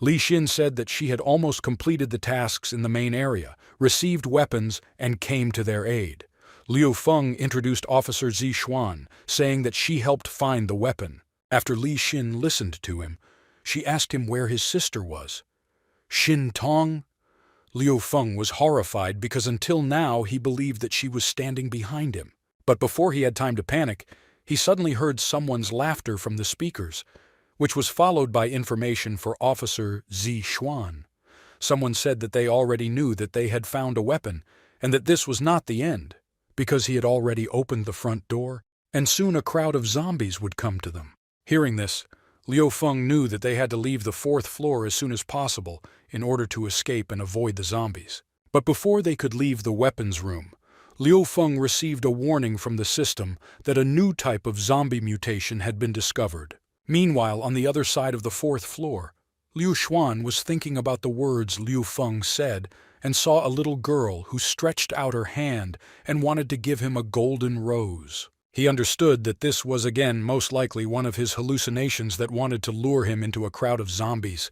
Li Xin said that she had almost completed the tasks in the main area, received weapons, and came to their aid. Liu Feng introduced Officer Zi Xuan, saying that she helped find the weapon. After Li Xin listened to him, she asked him where his sister was. Xin Tong? Liu Feng was horrified because until now he believed that she was standing behind him. But before he had time to panic, he suddenly heard someone's laughter from the speakers, which was followed by information for Officer Zi Xuan. Someone said that they already knew that they had found a weapon, and that this was not the end, because he had already opened the front door, and soon a crowd of zombies would come to them. Hearing this, Liu Feng knew that they had to leave the 4th floor as soon as possible in order to escape and avoid the zombies. But before they could leave the weapons room, Liu Feng received a warning from the system that a new type of zombie mutation had been discovered. Meanwhile, on the other side of the 4th floor, Liu Xuan was thinking about the words Liu Feng said and saw a little girl who stretched out her hand and wanted to give him a golden rose. He understood that this was again most likely one of his hallucinations that wanted to lure him into a crowd of zombies,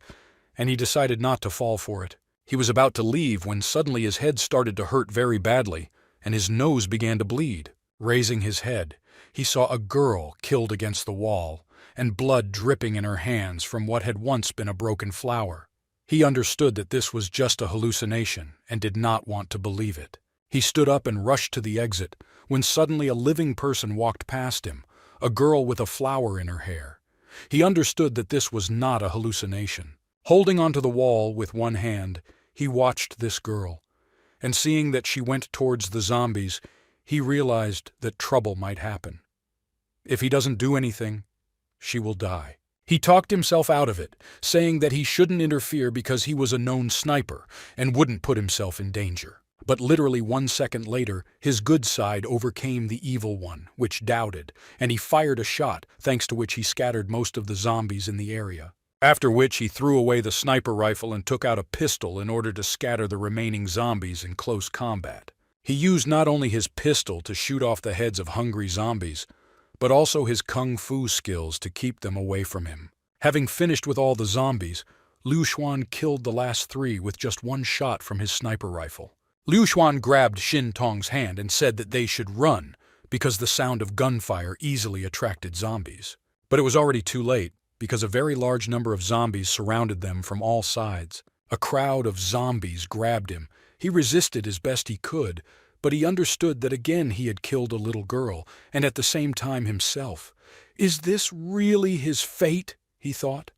and he decided not to fall for it. He was about to leave when suddenly his head started to hurt very badly, and his nose began to bleed. Raising his head, he saw a girl killed against the wall, and blood dripping in her hands from what had once been a broken flower. He understood that this was just a hallucination and did not want to believe it. He stood up and rushed to the exit, when suddenly a living person walked past him, a girl with a flower in her hair. He understood that this was not a hallucination. Holding onto the wall with one hand, he watched this girl, and seeing that she went towards the zombies, he realized that trouble might happen. If he doesn't do anything, she will die. He talked himself out of it, saying that he shouldn't interfere because he was a known sniper and wouldn't put himself in danger. But literally 1 second later, his good side overcame the evil one, which doubted, and he fired a shot, thanks to which he scattered most of the zombies in the area. After which he threw away the sniper rifle and took out a pistol in order to scatter the remaining zombies in close combat. He used not only his pistol to shoot off the heads of hungry zombies, but also his kung fu skills to keep them away from him. Having finished with all the zombies, Liu Xuan killed the last 3 with just 1 shot from his sniper rifle. Liu Xuan grabbed Xin Tong's hand and said that they should run because the sound of gunfire easily attracted zombies. But it was already too late because a very large number of zombies surrounded them from all sides. A crowd of zombies grabbed him. He resisted as best he could, but he understood that again he had killed a little girl, and at the same time himself. Is this really his fate? He thought.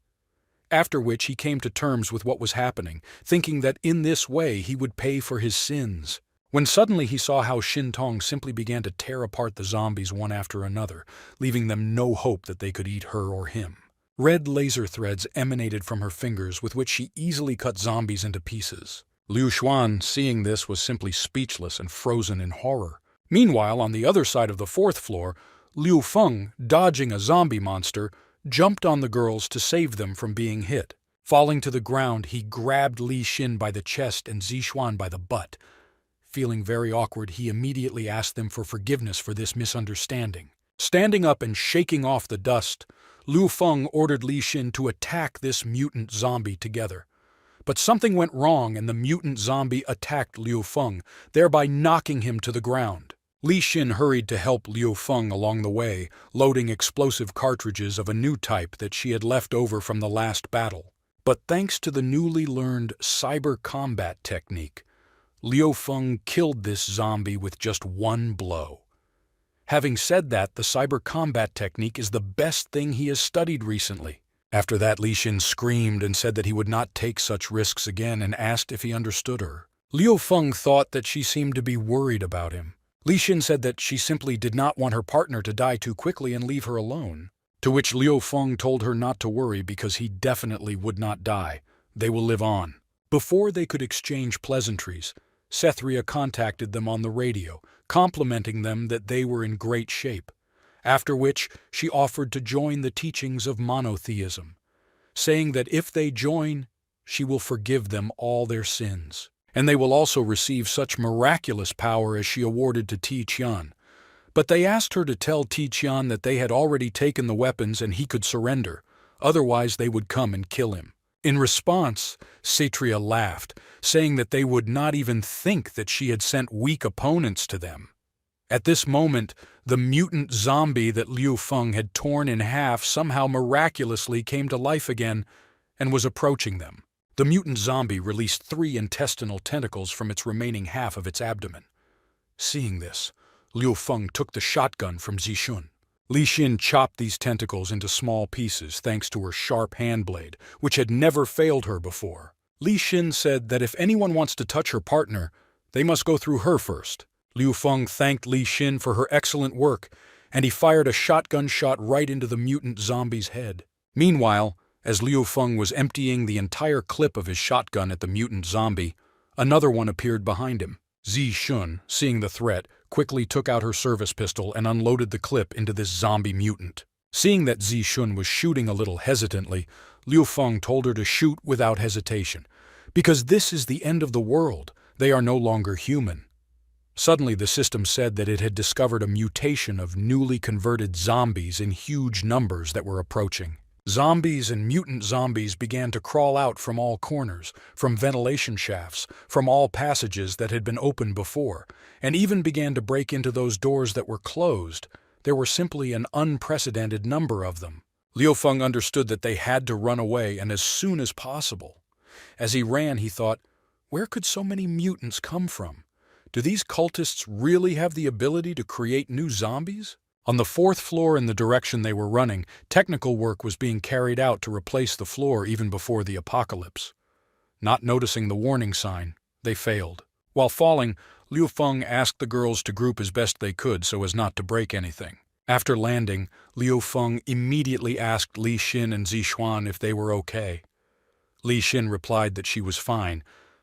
After which he came to terms with what was happening, thinking that in this way he would pay for his sins. When suddenly he saw how Xin Tong simply began to tear apart the zombies one after another, leaving them no hope that they could eat her or him. Red laser threads emanated from her fingers with which she easily cut zombies into pieces. Liu Xuan, seeing this, was simply speechless and frozen in horror. Meanwhile, on the other side of the 4th floor, Liu Feng, dodging a zombie monster, jumped on the girls to save them from being hit. Falling to the ground, he grabbed Li Xin by the chest and Zi Xuan by the butt. Feeling very awkward, he immediately asked them for forgiveness for this misunderstanding. Standing up and shaking off the dust, Liu Feng ordered Li Xin to attack this mutant zombie together. But something went wrong and the mutant zombie attacked Liu Feng, thereby knocking him to the ground. Li Xin hurried to help Liu Feng along the way, loading explosive cartridges of a new type that she had left over from the last battle. But thanks to the newly learned cyber combat technique, Liu Feng killed this zombie with just 1 blow. Having said that, the cyber combat technique is the best thing he has studied recently. After that, Li Xin screamed and said that he would not take such risks again and asked if he understood her. Liu Feng thought that she seemed to be worried about him. Li Xin said that she simply did not want her partner to die too quickly and leave her alone. To which Liu Feng told her not to worry because he definitely would not die. They will live on. Before they could exchange pleasantries, Cethria contacted them on the radio, complimenting them that they were in great shape. After which she offered to join the teachings of monotheism, saying that if they join, she will forgive them all their sins. And they will also receive such miraculous power as she awarded to Ti Qian. But they asked her to tell Ti Qian that they had already taken the weapons and he could surrender, otherwise they would come and kill him. In response, Satria laughed, saying that they would not even think that she had sent weak opponents to them. At this moment, the mutant zombie that Liu Feng had torn in half somehow miraculously came to life again and was approaching them. The mutant zombie released 3 intestinal tentacles from its remaining half of its abdomen. Seeing this, Liu Feng took the shotgun from Zixun. Li Xin chopped these tentacles into small pieces thanks to her sharp hand blade, which had never failed her before. Li Xin said that if anyone wants to touch her partner, they must go through her first. Liu Feng thanked Li Xin for her excellent work, and he fired a shotgun shot right into the mutant zombie's head. Meanwhile, as Liu Feng was emptying the entire clip of his shotgun at the mutant zombie, another one appeared behind him. Zixun, seeing the threat, quickly took out her service pistol and unloaded the clip into this zombie mutant. Seeing that Zixun was shooting a little hesitantly, Liu Feng told her to shoot without hesitation. Because this is the end of the world, they are no longer human. Suddenly the system said that it had discovered a mutation of newly converted zombies in huge numbers that were approaching. Zombies and mutant zombies began to crawl out from all corners, from ventilation shafts, from all passages that had been opened before, and even began to break into those doors that were closed. There were simply an unprecedented number of them. Liu Feng understood that they had to run away, and as soon as possible. As he ran, he thought, where could so many mutants come from? Do these cultists really have the ability to create new zombies? On the 4th floor in the direction they were running, technical work was being carried out to replace the floor even before the apocalypse. Not noticing the warning sign, they failed. While falling, Liu Feng asked the girls to group as best they could so as not to break anything. After landing, Liu Feng immediately asked Li Xin and Zixuan if they were okay. Li Xin replied that she was fine,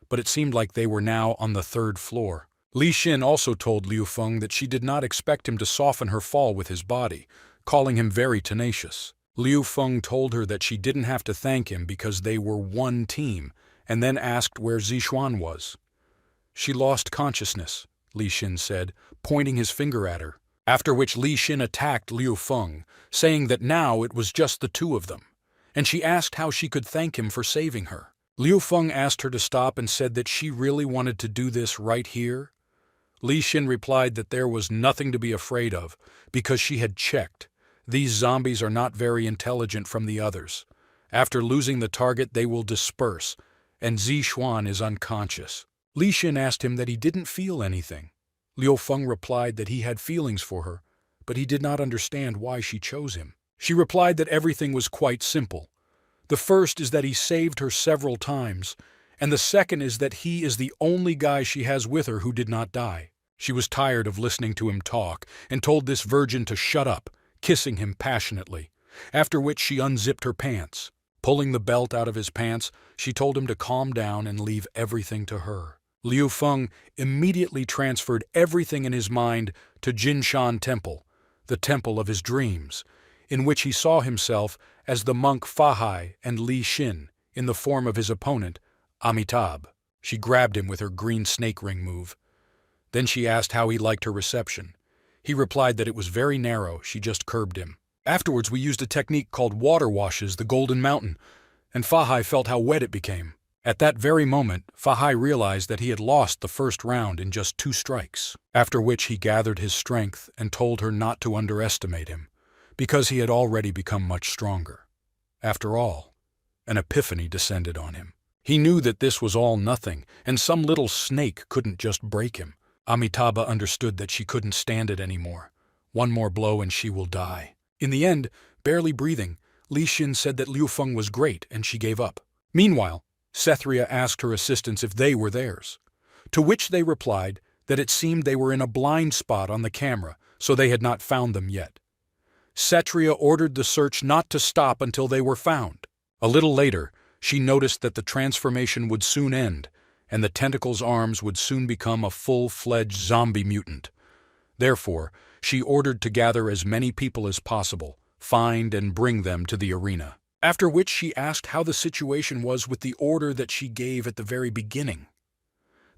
but it seemed like they were now on the 3rd floor. Li Xin also told Liu Feng that she did not expect him to soften her fall with his body, calling him very tenacious. Liu Feng told her that she didn't have to thank him because they were one team, and then asked where Zixuan was. She lost consciousness, Li Xin said, pointing his finger at her, after which Li Xin attacked Liu Feng, saying that now it was just the 2 of them, and she asked how she could thank him for saving her. Liu Feng asked her to stop and said that she really wanted to do this right here. Li Xin replied that there was nothing to be afraid of, because she had checked. These zombies are not very intelligent from the others. After losing the target, they will disperse, and Zixuan is unconscious. Li Xin asked him that he didn't feel anything. Liu Feng replied that he had feelings for her, but he did not understand why she chose him. She replied that everything was quite simple. The first is that he saved her several times, and the second is that he is the only guy she has with her who did not die. She was tired of listening to him talk and told this virgin to shut up, kissing him passionately, after which she unzipped her pants. Pulling the belt out of his pants, she told him to calm down and leave everything to her. Liu Feng immediately transferred everything in his mind to Jinshan Temple, the temple of his dreams, in which he saw himself as the monk Fahai and Li Xin in the form of his opponent, Amitabh. She grabbed him with her green snake ring move. Then she asked how he liked her reception. He replied that it was very narrow, she just curbed him. Afterwards we used a technique called water washes the Golden Mountain, and Fahai felt how wet it became. At that very moment, Fahai realized that he had lost the first round in just 2 strikes, after which he gathered his strength and told her not to underestimate him, because he had already become much stronger. After all, an epiphany descended on him. He knew that this was all nothing, and some little snake couldn't just break him. Amitabha understood that she couldn't stand it anymore. One more blow and she will die. In the end, barely breathing, Li Xin said that Liu Feng was great and she gave up. Meanwhile, Sethria asked her assistants if they were theirs, to which they replied that it seemed they were in a blind spot on the camera, so they had not found them yet. Sethria ordered the search not to stop until they were found. A little later, she noticed that the transformation would soon end, and the tentacle's arms would soon become a full-fledged zombie mutant. Therefore, she ordered to gather as many people as possible, find and bring them to the arena. After which she asked how the situation was with the order that she gave at the very beginning.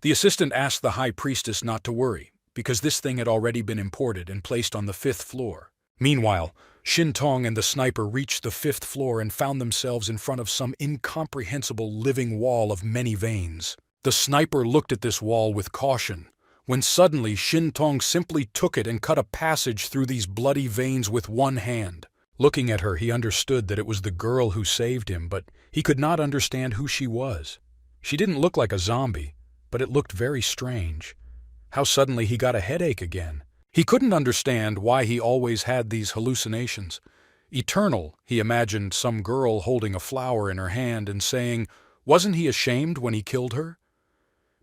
The assistant asked the high priestess not to worry, because this thing had already been imported and placed on the 5th floor. Meanwhile, Shintong and the sniper reached the fifth floor and found themselves in front of some incomprehensible living wall of many veins. The sniper looked at this wall with caution, when suddenly Shintong simply took it and cut a passage through these bloody veins with one hand. Looking at her, he understood that it was the girl who saved him, but he could not understand who she was. She didn't look like a zombie, but it looked very strange. How suddenly he got a headache again. He couldn't understand why he always had these hallucinations. Eternal, he imagined some girl holding a flower in her hand and saying, wasn't he ashamed when he killed her?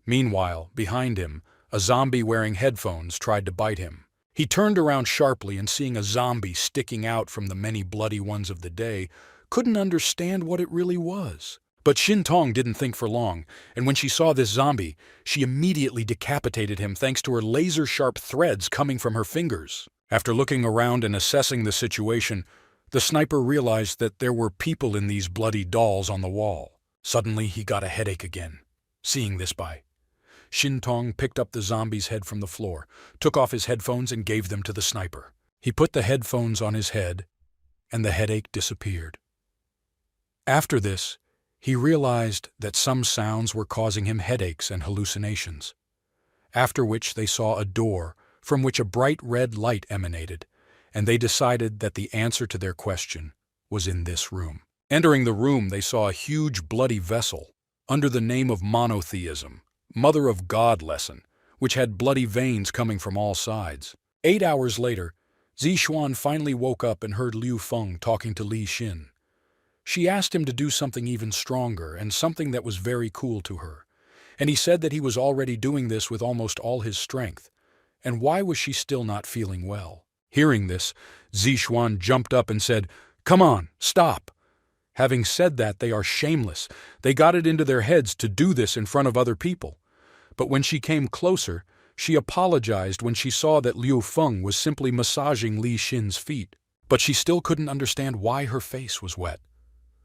Meanwhile, behind him, a zombie wearing headphones tried to bite him. He turned around sharply and seeing a zombie sticking out from the many bloody ones of the day, couldn't understand what it really was. But Shintong didn't think for long, and when she saw this zombie, she immediately decapitated him thanks to her laser-sharp threads coming from her fingers. After looking around and assessing the situation, the sniper realized that there were people in these bloody dolls on the wall. Suddenly, he got a headache again. Seeing this Shintong picked up the zombie's head from the floor, took off his headphones and gave them to the sniper. He put the headphones on his head, and the headache disappeared. After this, he realized that some sounds were causing him headaches and hallucinations, after which they saw a door from which a bright red light emanated, and they decided that the answer to their question was in this room. Entering the room, they saw a huge bloody vessel under the name of monotheism, Mother of God lesson, which had bloody veins coming from all sides. 8 hours later, Zixuan finally woke up and heard Liu Feng talking to Li Xin. She asked him to do something even stronger and something that was very cool to her, and he said that he was already doing this with almost all his strength, and why was she still not feeling well? Hearing this, Zixuan jumped up and said, "Come on, stop." Having said that, they are shameless. They got it into their heads to do this in front of other people. But when she came closer, she apologized when she saw that Liu Feng was simply massaging Li Xin's feet. But she still couldn't understand why her face was wet.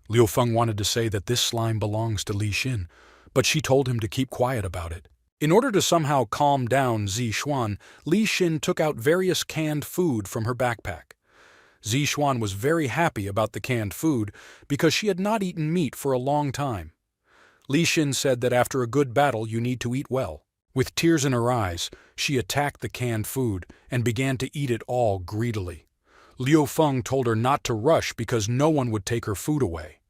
Liu Feng wanted to say that this slime belongs to Li Xin, but she told him to keep quiet about it. In order to somehow calm down Zixuan, Li Xin took out various canned food from her backpack. Zixuan was very happy about the canned food because she had not eaten meat for a long time. Li Xin said that after a good battle you need to eat well. With tears in her eyes, she attacked the canned food and began to eat it all greedily. Liu Feng told her not to rush because no one would take her food away.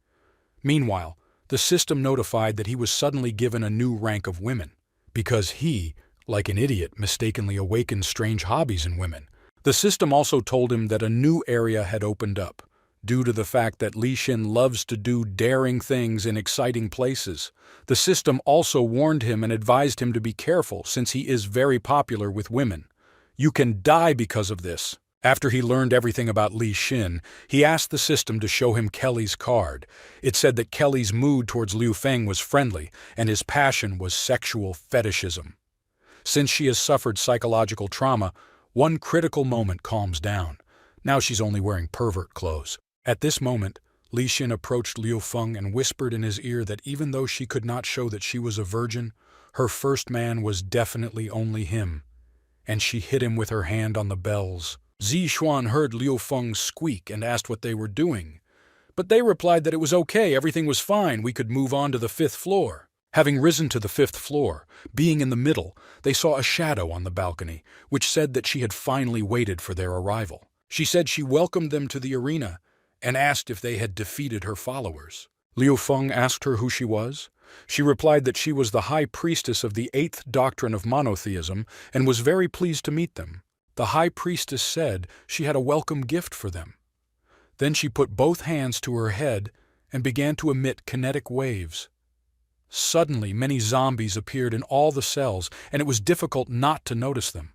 Meanwhile, the system notified that he was suddenly given a new rank of women, because he, like an idiot, mistakenly awakened strange hobbies in women. The system also told him that a new area had opened up, due to the fact that Li Xin loves to do daring things in exciting places. The system also warned him and advised him to be careful since he is very popular with women. You can die because of this. After he learned everything about Li Xin, he asked the system to show him Kelly's card. It said that Kelly's mood towards Liu Feng was friendly, and his passion was sexual fetishism. Since she has suffered psychological trauma, one critical moment calms down. Now she's only wearing pervert clothes. At this moment, Li Xin approached Liu Feng and whispered in his ear that even though she could not show that she was a virgin, her first man was definitely only him, and she hit him with her hand on the bells. Zixuan heard Liu Feng squeak and asked what they were doing, but they replied that it was okay, everything was fine, we could move on to the 5th floor. Having risen to the 5th floor, being in the middle, they saw a shadow on the balcony, which said that she had finally waited for their arrival. She said she welcomed them to the arena and asked if they had defeated her followers. Liu Feng asked her who she was. She replied that she was the high priestess of the 8th doctrine of monotheism and was very pleased to meet them. The high priestess said she had a welcome gift for them. Then she put both hands to her head and began to emit kinetic waves. Suddenly, many zombies appeared in all the cells, and it was difficult not to notice them.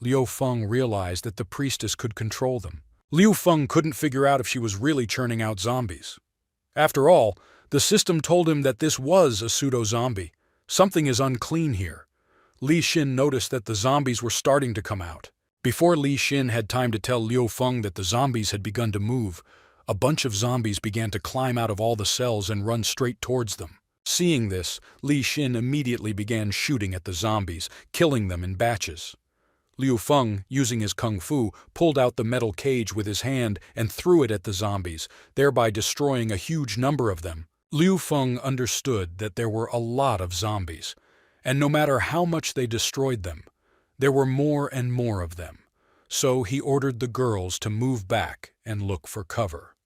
Liu Feng realized that the priestess could control them. Liu Feng couldn't figure out if she was really churning out zombies. After all, the system told him that this was a pseudo-zombie. Something is unclean here. Li Xin noticed that the zombies were starting to come out. Before Li Xin had time to tell Liu Feng that the zombies had begun to move, a bunch of zombies began to climb out of all the cells and run straight towards them. Seeing this, Li Xin immediately began shooting at the zombies, killing them in batches. Liu Feng, using his kung fu, pulled out the metal cage with his hand and threw it at the zombies, thereby destroying a huge number of them. Liu Feng understood that there were a lot of zombies, and no matter how much they destroyed them, there were more and more of them. So he ordered the girls to move back and look for cover.